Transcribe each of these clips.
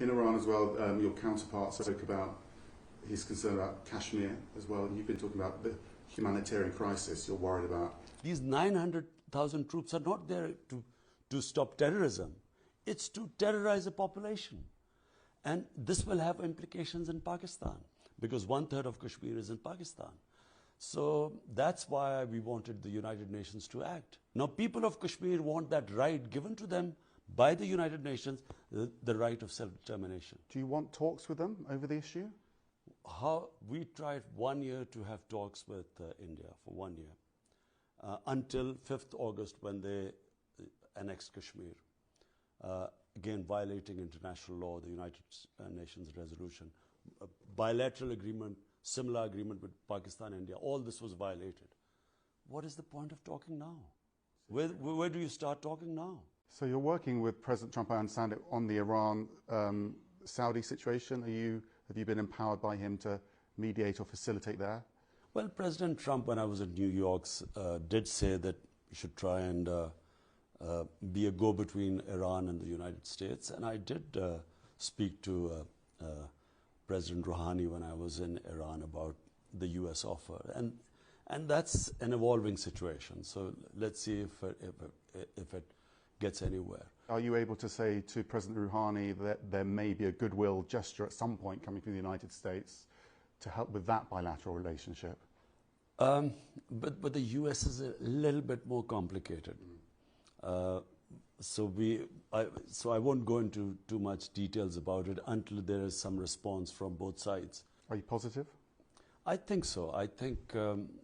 In Iran as well, your counterpart spoke about his concern about Kashmir as well. You've been talking about the humanitarian crisis you're worried about. These 900,000 troops are not there to stop terrorism. It's to terrorize a population. And this will have implications in Pakistan, because 1/3 of Kashmir is in Pakistan. So that's why we wanted the United Nations to act. Now, people of Kashmir want that right given to them by the United Nations, the right of self-determination. Do you want talks with them over the issue? We tried 1 year to have talks with India for 1 year, until 5th August when they annexed Kashmir, again violating international law, the United Nations resolution, a bilateral agreement, similar agreement with Pakistan, India. All this was violated. What is the point of talking now? Where do you start talking now? So you're working with President Trump, I understand it, on the Iran-Saudi situation. Have you been empowered by him to mediate or facilitate there? Well, President Trump, when I was in New York, did say that we should try and be a go-between Iran and the United States. And I did speak to President Rouhani when I was in Iran about the U.S. offer. And that's an evolving situation. So let's see if it gets anywhere. Are you able to say to President Rouhani that there may be a goodwill gesture at some point coming from the United States to help with that bilateral relationship? But the U.S. is a little bit more complicated. So I won't go into too much details about it until there is some response from both sides. Are you positive? I think so. I think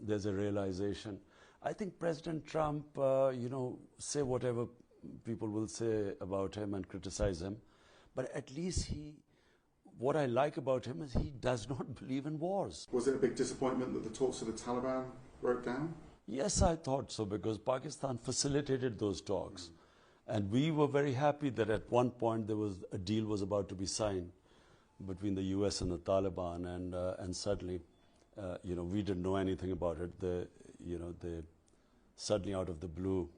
there's a realization. I think President Trump, say whatever people will say about him and criticize him, but at least what I like about him is he does not believe in wars. Was it a big disappointment that the talks with the Taliban broke down? Yes, I thought so, because Pakistan facilitated those talks. And we were very happy that at one point a deal was about to be signed between the US and the Taliban, and suddenly, we didn't know anything about it. They suddenly out of the blue,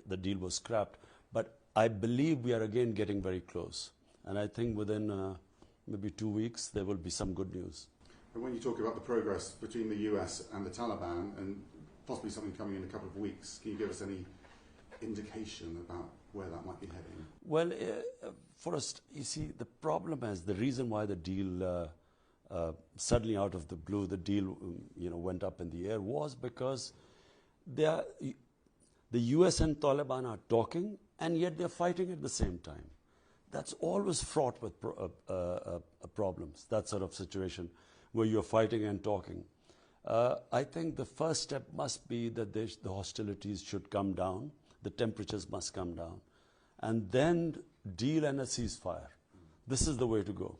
the deal was scrapped. But I believe we are again getting very close. And I think within maybe 2 weeks, there will be some good news. And when you talk about the progress between the US and the Taliban, and possibly something coming in a couple of weeks, can you give us any indication about where that might be heading? Well, first, you see, the problem is the reason why the deal, suddenly out of the blue, the deal went up in the air was because the US and Taliban are talking, and yet they're fighting at the same time. That's always fraught with problems, that sort of situation where you're fighting and talking. I think the first step must be that the hostilities should come down, the temperatures must come down, and then deal and a ceasefire. This is the way to go.